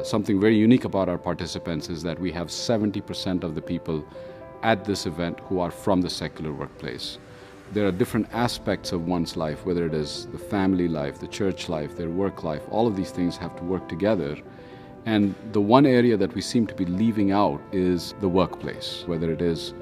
Something very unique about our participants is that we have 70% of the people at this event who are from the secular workplace. There are different aspects of one's life, whether it is the family life, the church life, their work life. All of these things have to work together. And the one area that we seem to be leaving out is the workplace, whether it is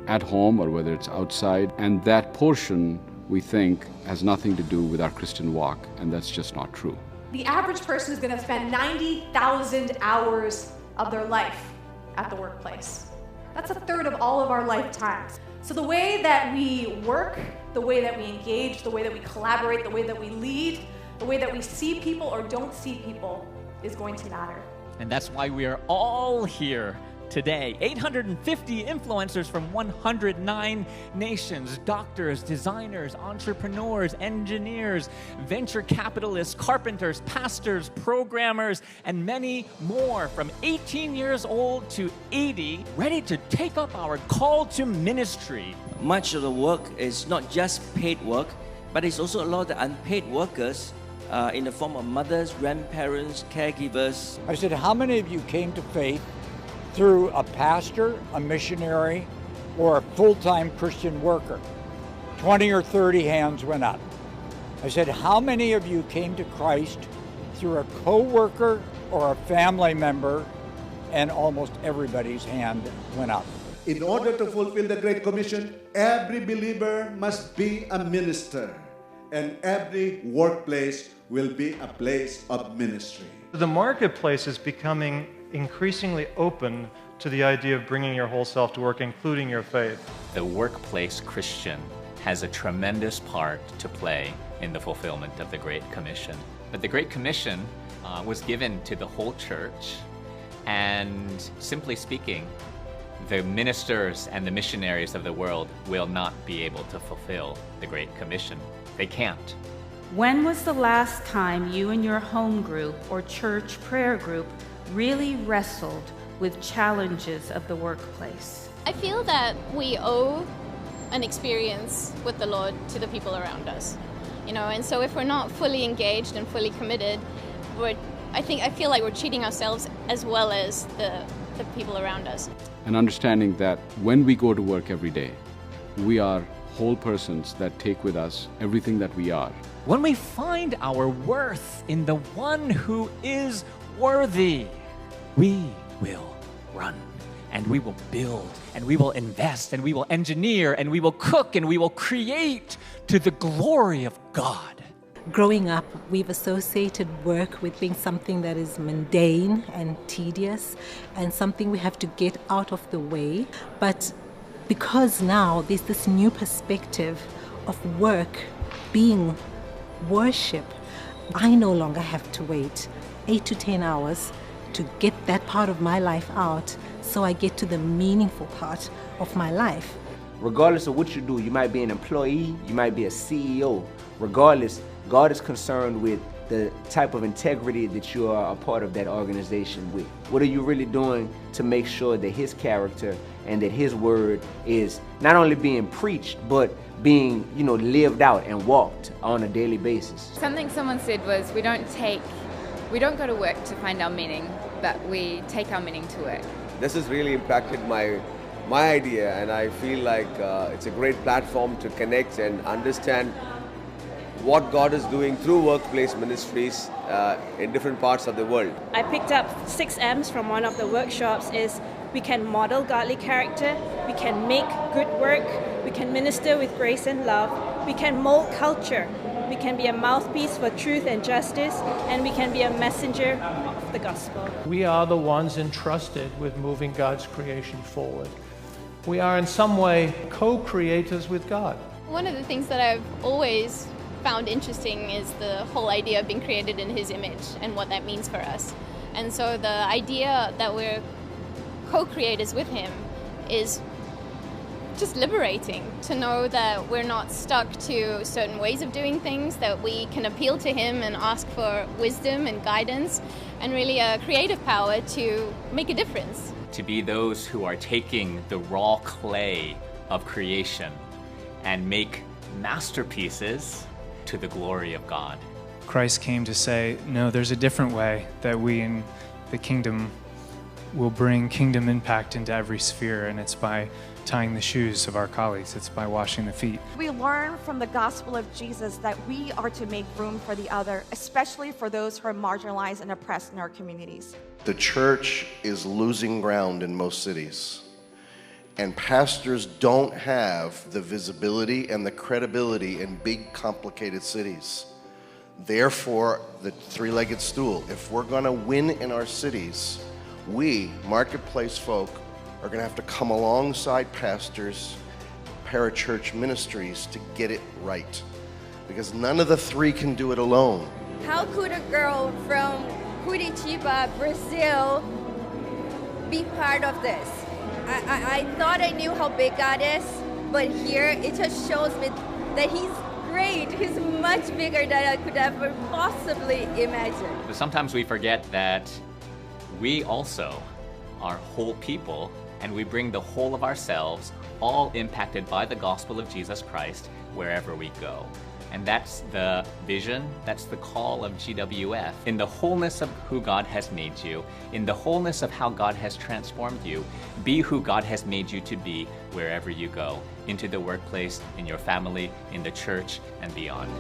at home or whether it's outside. And that portion, we think, has nothing to do with our Christian walk, and that's just not true. The average person is going to spend 90,000 hours of their life at the workplace. That's a third of all of our lifetimes. So the way that we work, the way that we engage, the way that we collaborate, the way that we lead, the way that we see people or don't see people is going to matter. And that's why we are all here today. 850 influencers from 109 nations, doctors, designers, entrepreneurs, engineers, venture capitalists, carpenters, pastors, programmers, and many more from 18 years old to 80, ready to take up our call to ministry. Much of the work is not just paid work, but it's also a lot of unpaid workers in the form of mothers, grandparents, caregivers. I said, how many of you came to faith through a pastor, a missionary, or a full-time Christian worker? 20 or 30 hands went up. I said, how many of you came to Christ through a co-worker or a family member? And almost everybody's hand went up. In order to fulfill the Great Commission, every believer must be a minister, and every workplace will be a place of ministry. The marketplace is becoming increasingly open to the idea of bringing your whole self to work, including your faith. The workplace Christian has a tremendous part to play in the fulfillment of the Great Commission. But the Great Commission was given to the whole church, and simply speaking, the ministers and the missionaries of the world will not be able to fulfill the Great Commission. They can't. When was the last time you and your home group or church prayer group really wrestled with challenges of the workplace? I feel that we owe an experience with the Lord to the people around us, and so if we're not fully engaged and fully committed, I feel like we're cheating ourselves as well as the people around us. And understanding that when we go to work every day, we are whole persons that take with us everything that we are. When we find our worth in the one who is worthy, we will run, and we will build, and we will invest, and we will engineer, and we will cook, and we will create to the glory of God. Growing up, we've associated work with being something that is mundane and tedious and something we have to get out of the way. But because now there's this new perspective of work being worship, I no longer have to wait 8 to 10 hours to get that part of my life out, so I get to the meaningful part of my life. Regardless of what you do, you might be an employee, you might be a CEO. Regardless, God is concerned with the type of integrity that you are a part of that organization with. What are you really doing to make sure that His character and that His word is not only being preached, but being, lived out and walked on a daily basis? Something someone said was, we don't go to work to find our meaning, but we take our meaning to work. This has really impacted my idea, and I feel like it's a great platform to connect and understand what God is doing through workplace ministries in different parts of the world. I picked up 6 M's from one of the workshops. Is we can model godly character, we can make good work, we can minister with grace and love, we can mold culture, we can be a mouthpiece for truth and justice, and we can be a messenger of the gospel. We are the ones entrusted with moving God's creation forward. We are in some way co-creators with God. One of the things that I've always found interesting is the whole idea of being created in His image and what that means for us. And so the idea that we're co-creators with Him is just liberating, to know that we're not stuck to certain ways of doing things, that we can appeal to Him and ask for wisdom and guidance and really a creative power to make a difference. To be those who are taking the raw clay of creation and make masterpieces to the glory of God. Christ came to say, no, there's a different way that we the kingdom will bring kingdom impact into every sphere, and it's by tying the shoes of our colleagues. It's by washing the feet. We learn from the gospel of Jesus that we are to make room for the other, especially for those who are marginalized and oppressed in our communities. The church is losing ground in most cities, and pastors don't have the visibility and the credibility in big, complicated cities. Therefore, the three-legged stool, if we're going to win in our cities, we, marketplace folk, are going to have to come alongside pastors, parachurch ministries to get it right. Because none of the three can do it alone. How could a girl from Curitiba, Brazil, be part of this? I thought I knew how big God is, but here it just shows me that He's great. He's much bigger than I could ever possibly imagine. But sometimes we forget that we also are whole people, and we bring the whole of ourselves, all impacted by the gospel of Jesus Christ, wherever we go. And that's the vision, that's the call of GWF. In the wholeness of who God has made you, in the wholeness of how God has transformed you, be who God has made you to be wherever you go, into the workplace, in your family, in the church, and beyond.